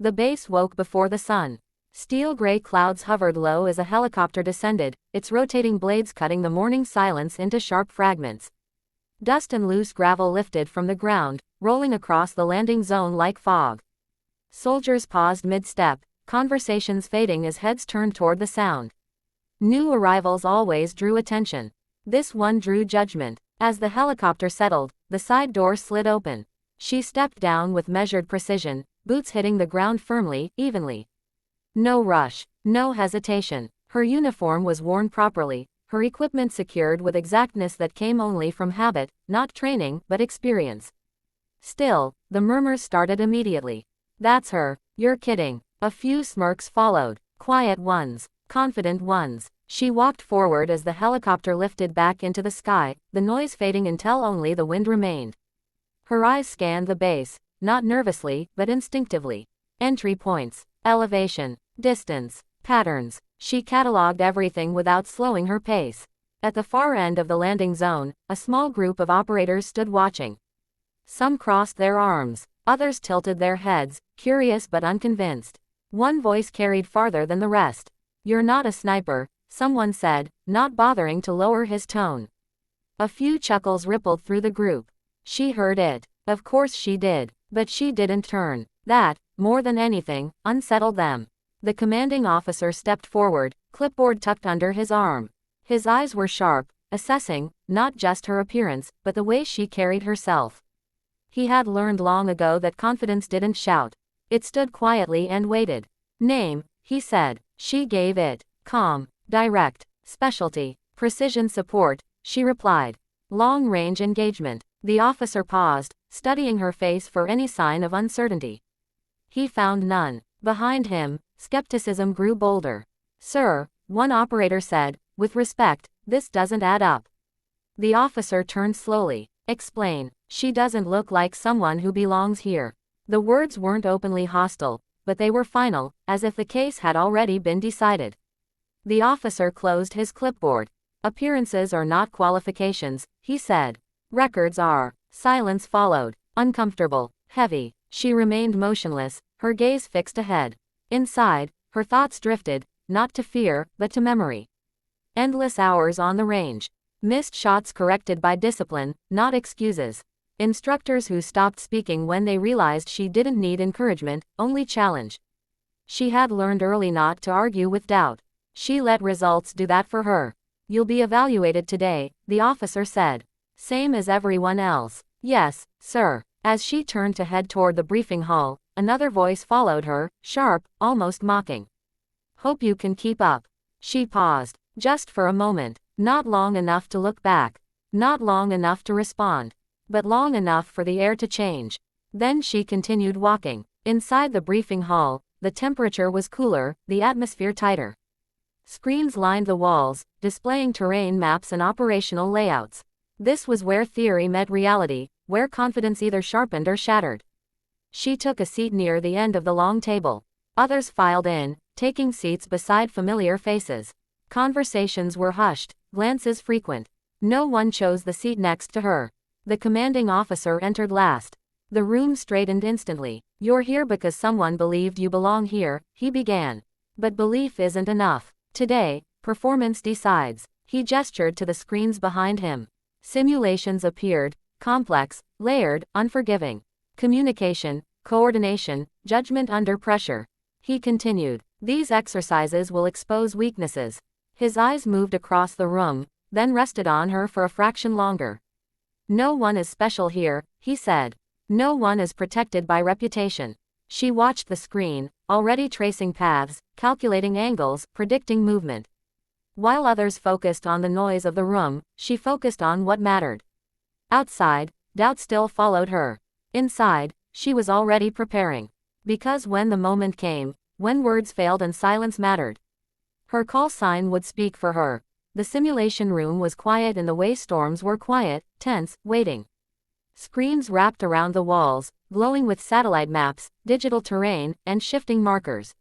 The base woke before the sun. Steel-gray clouds hovered low as a helicopter descended, its rotating blades cutting the morning silence into sharp fragments. Dust and loose gravel lifted from the ground, rolling across the landing zone like fog. Soldiers paused mid-step, conversations fading as heads turned toward the sound. New arrivals always drew attention. This one drew judgment. As the helicopter settled, the side door slid open. She stepped down with measured precision, boots hitting the ground firmly, evenly. No rush, no hesitation. Her uniform was worn properly, her equipment secured with exactness that came only from habit, not training, but experience. Still, the murmurs started immediately. "That's her. You're kidding." A few smirks followed. Quiet ones. Confident ones. She walked forward as the helicopter lifted back into the sky, the noise fading until only the wind remained. Her eyes scanned the base, not nervously, but instinctively. Entry points, elevation, distance, patterns. She catalogued everything without slowing her pace. At the far end of the landing zone, a small group of operators stood watching. Some crossed their arms, others tilted their heads, curious but unconvinced. One voice carried farther than the rest. "You're not a sniper," someone said, not bothering to lower his tone. A few chuckles rippled through the group. She heard it. Of course she did. But she didn't turn. That, more than anything, unsettled them. The commanding officer stepped forward, clipboard tucked under his arm. His eyes were sharp, assessing, not just her appearance, but the way she carried herself. He had learned long ago that confidence didn't shout. It stood quietly and waited. "Name," he said. She gave it. "Calm, direct, specialty, precision support," she replied. "Long-range engagement." The officer paused, studying her face for any sign of uncertainty. He found none. Behind him, skepticism grew bolder. "Sir," one operator said, "with respect, this doesn't add up." The officer turned slowly. "Explain. She doesn't look like someone who belongs here." The words weren't openly hostile, but they were final, as if the case had already been decided. The officer closed his clipboard. "Appearances are not qualifications," he said. "Records are." Silence followed, uncomfortable, heavy. She remained motionless, her gaze fixed ahead. Inside, her thoughts drifted, not to fear, but to memory. Endless hours on the range. Missed shots corrected by discipline, not excuses. Instructors who stopped speaking when they realized she didn't need encouragement, only challenge. She had learned early not to argue with doubt. She let results do that for her. "You'll be evaluated today," the officer said. "Same as everyone else." "Yes, sir." As she turned to head toward the briefing hall, another voice followed her, sharp, almost mocking. "Hope you can keep up." She paused, just for a moment, not long enough to look back, not long enough to respond, but long enough for the air to change. Then she continued walking. Inside the briefing hall, the temperature was cooler, the atmosphere tighter. Screens lined the walls, displaying terrain maps and operational layouts. This was where theory met reality, where confidence either sharpened or shattered. She took a seat near the end of the long table. Others filed in, taking seats beside familiar faces. Conversations were hushed, glances frequent. No one chose the seat next to her. The commanding officer entered last. The room straightened instantly. "You're here because someone believed you belong here," he began. "But belief isn't enough. Today, performance decides." He gestured to the screens behind him. Simulations appeared, complex, layered, unforgiving. Communication, coordination, judgment under pressure. He continued. "These exercises will expose weaknesses." His eyes moved across the room, then rested on her for a fraction longer. "No one is special here," he said. "No one is protected by reputation." She watched the screen, already tracing paths, calculating angles, predicting movement. While others focused on the noise of the room, she focused on what mattered. Outside, doubt still followed her. Inside, she was already preparing. Because when the moment came, when words failed and silence mattered, her call sign would speak for her. The simulation room was quiet in the way storms were quiet, tense, waiting. Screens wrapped around the walls, glowing with satellite maps, digital terrain, and shifting markers.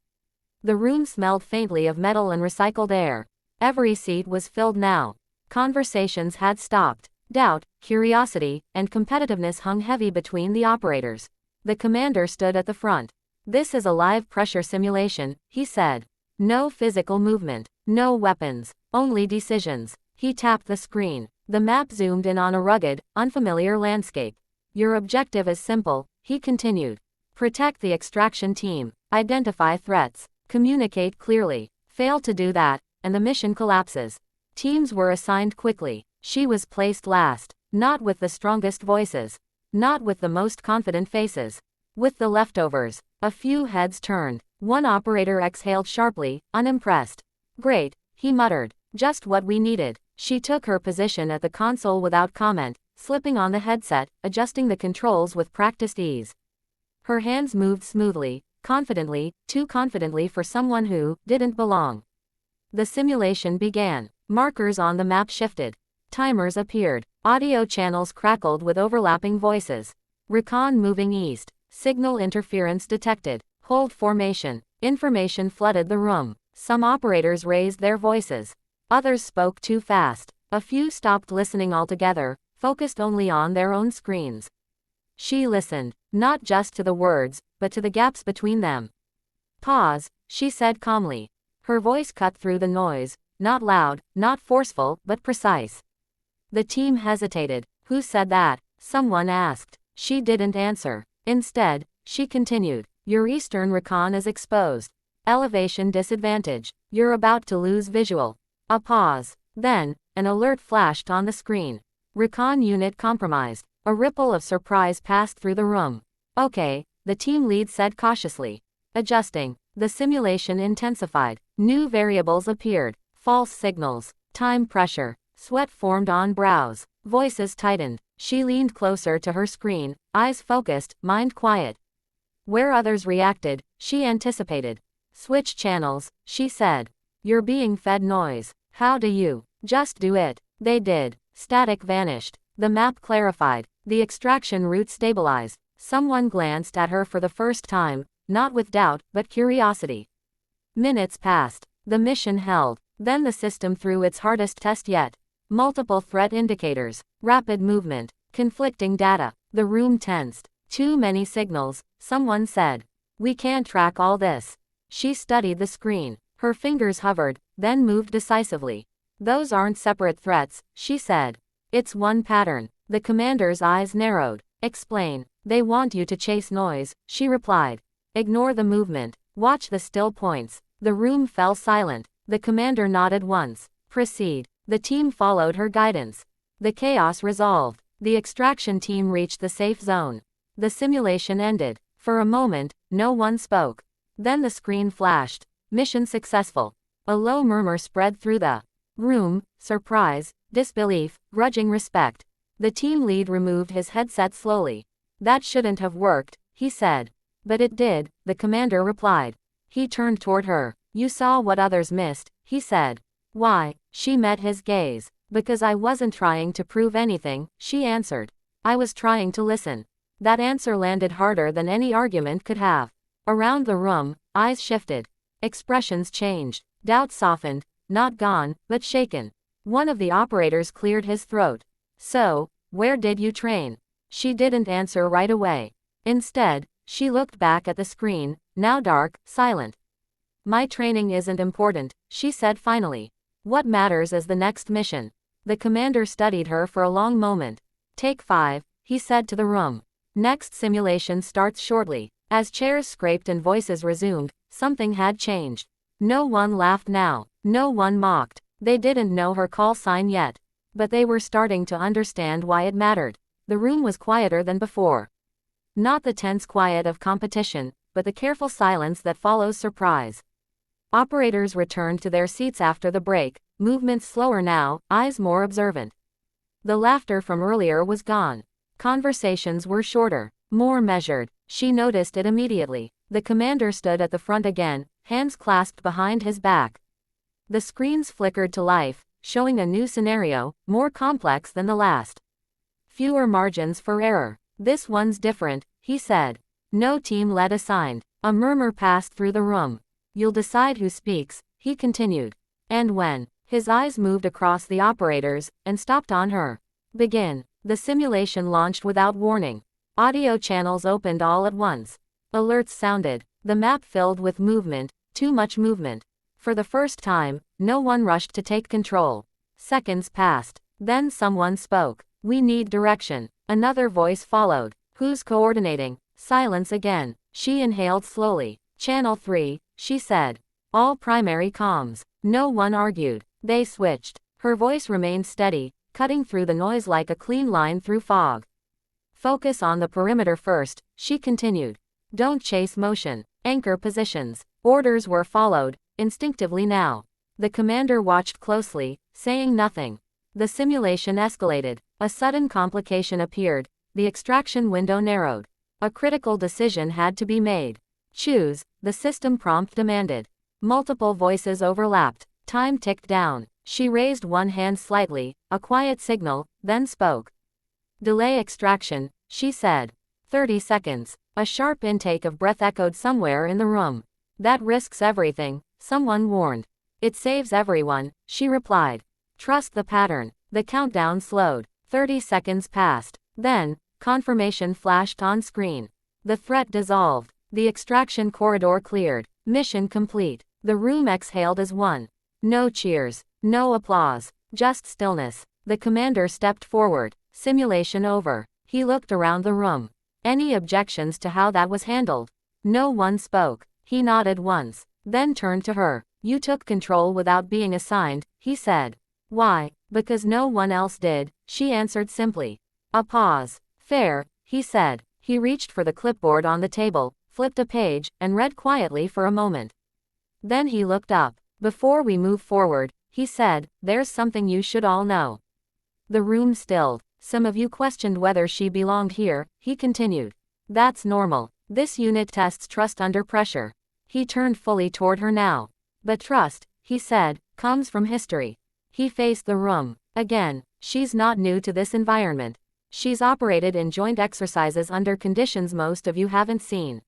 The room smelled faintly of metal and recycled air. Every seat was filled now. Conversations had stopped. Doubt, curiosity, and competitiveness hung heavy between the operators. The commander stood at the front. This is a live pressure simulation, he said. No physical movement, no weapons, only decisions. He tapped the screen. The map zoomed in on a rugged, unfamiliar landscape. Your objective is simple, he continued. Protect the extraction team, identify threats, communicate clearly. Fail to do that, and the mission collapses. Teams were assigned quickly. She was placed last, not with the strongest voices, not with the most confident faces, with the leftovers. A few heads turned. One operator exhaled sharply, unimpressed. Great, he muttered. Just what we needed. She took her position at the console without comment, slipping on the headset, adjusting the controls with practiced ease. Her hands moved smoothly, confidently, too confidently for someone who didn't belong. The simulation began. Markers on the map shifted. Timers appeared. Audio channels crackled with overlapping voices. Recon moving east. Signal interference detected. Hold formation. Information flooded the room. Some operators raised their voices. Others spoke too fast. A few stopped listening altogether, focused only on their own screens. She listened, not just to the words, but to the gaps between them. Pause, she said calmly. Her voice cut through the noise, not loud, not forceful, but precise. The team hesitated. Who said that? Someone asked. She didn't answer. Instead, she continued. Your eastern recon is exposed. Elevation disadvantage. You're about to lose visual. A pause. Then, an alert flashed on the screen. Recon unit compromised. A ripple of surprise passed through the room. Okay, the team lead said cautiously. Adjusting. The simulation intensified. New variables appeared. False signals. Time pressure. Sweat formed on brows. Voices tightened. She leaned closer to her screen, eyes focused, mind quiet. Where others reacted, she anticipated. Switch channels, she said. You're being fed noise. How do you? Just do it. They did. Static vanished. The map clarified. The extraction route stabilized. Someone glanced at her for the first time, not with doubt, but curiosity. Minutes passed. The mission held. Then the system threw its hardest test yet. Multiple threat indicators. Rapid movement. Conflicting data. The room tensed. Too many signals, someone said. We can't track all this. She studied the screen. Her fingers hovered, then moved decisively. Those aren't separate threats, she said. It's one pattern. The commander's eyes narrowed. Explain. They want you to chase noise, she replied. Ignore the movement. Watch the still points. The room fell silent. The commander nodded once. Proceed. The team followed her guidance. The chaos resolved. The extraction team reached the safe zone. The simulation ended. For a moment, no one spoke. Then the screen flashed. Mission successful. A low murmur spread through the room, surprise, disbelief, grudging respect. The team lead removed his headset slowly. That shouldn't have worked, he said. But it did, the commander replied. He turned toward her. You saw what others missed, he said. Why? She met his gaze. Because I wasn't trying to prove anything, she answered. I was trying to listen. That answer landed harder than any argument could have. Around the room, eyes shifted. Expressions changed. Doubt softened, not gone, but shaken. One of the operators cleared his throat. So, where did you train? She didn't answer right away. Instead, she looked back at the screen, now dark, silent. My training isn't important, she said finally. What matters is the next mission. The commander studied her for a long moment. Take 5, he said to the room. Next simulation starts shortly. As chairs scraped and voices resumed, something had changed. No one laughed now. No one mocked. They didn't know her call sign yet. But they were starting to understand why it mattered. The room was quieter than before. Not the tense quiet of competition, but the careful silence that follows surprise. Operators returned to their seats after the break, movements slower now, eyes more observant. The laughter from earlier was gone. Conversations were shorter, more measured. She noticed it immediately. The commander stood at the front again, hands clasped behind his back. The screens flickered to life, showing a new scenario, more complex than the last. Fewer margins for error. This one's different, he said. No team led assigned. A murmur passed through the room. You'll decide who speaks, he continued. And when. His eyes moved across the operators, and stopped on her. Begin. The simulation launched without warning. Audio channels opened all at once. Alerts sounded. The map filled with movement, too much movement. For the first time, no one rushed to take control. Seconds passed. Then someone spoke. "We need direction." Another voice followed. "Who's coordinating?" Silence again. She inhaled slowly. "Channel 3, she said. "All primary comms." No one argued. They switched. Her voice remained steady, cutting through the noise like a clean line through fog. "Focus on the perimeter first," she continued. "Don't chase motion. Anchor positions." Orders were followed, instinctively now. The commander watched closely, saying nothing. The simulation escalated. A sudden complication appeared. The extraction window narrowed. A critical decision had to be made. "Choose," the system prompt demanded. Multiple voices overlapped. Time ticked down. She raised one hand slightly, a quiet signal, then spoke. "Delay extraction," she said. 30 seconds. A sharp intake of breath echoed somewhere in the room. "That risks everything," someone warned. "It saves everyone," she replied. "Trust the pattern." The countdown slowed. 30 seconds passed. Then, confirmation flashed on screen. The threat dissolved. The extraction corridor cleared. Mission complete. The room exhaled as one. No cheers. No applause. Just stillness. The commander stepped forward. Simulation over. He looked around the room. Any objections to how that was handled? No one spoke. He nodded once, then turned to her. "You took control without being assigned," he said. "Why?" "Because no one else did," she answered simply. A pause. "Fair," he said. He reached for the clipboard on the table, flipped a page, and read quietly for a moment. Then he looked up. "Before we move forward," he said, "there's something you should all know." The room stilled. "Some of you questioned whether she belonged here," he continued. "That's normal. This unit tests trust under pressure." He turned fully toward her now. "But trust," he said, "comes from history." He faced the room. "Again, she's not new to this environment. She's operated in joint exercises under conditions most of you haven't seen."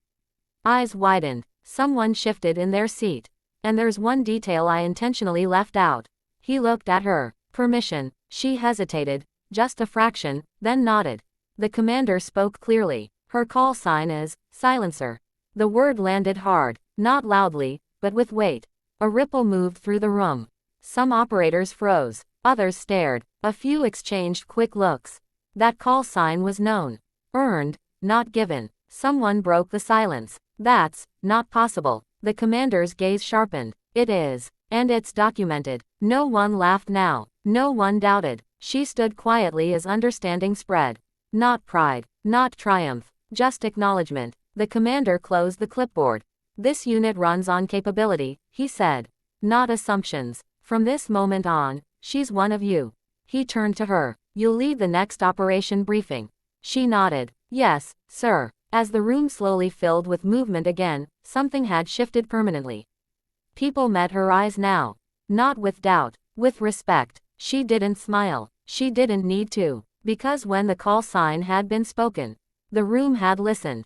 Eyes widened. Someone shifted in their seat. "And there's one detail I intentionally left out." He looked at her. "Permission." She hesitated, just a fraction, then nodded. The commander spoke clearly. "Her call sign is silencer." The word landed hard, not loudly, but with weight. A ripple moved through the room. Some operators froze. Others stared. A few exchanged quick looks. That call sign was known. Earned, not given. Someone broke the silence. "That's not possible." The commander's gaze sharpened. "It is. And it's documented." No one laughed now. No one doubted. She stood quietly as understanding spread. Not pride. Not triumph. Just acknowledgement. The commander closed the clipboard. "This unit runs on capability," he said. "Not assumptions. From this moment on, she's one of you." He turned to her. "You'll lead the next operation briefing." She nodded. "Yes, sir." As the room slowly filled with movement again, something had shifted permanently. People met her eyes now. Not with doubt, with respect. She didn't smile. She didn't need to. Because when the call sign had been spoken, the room had listened.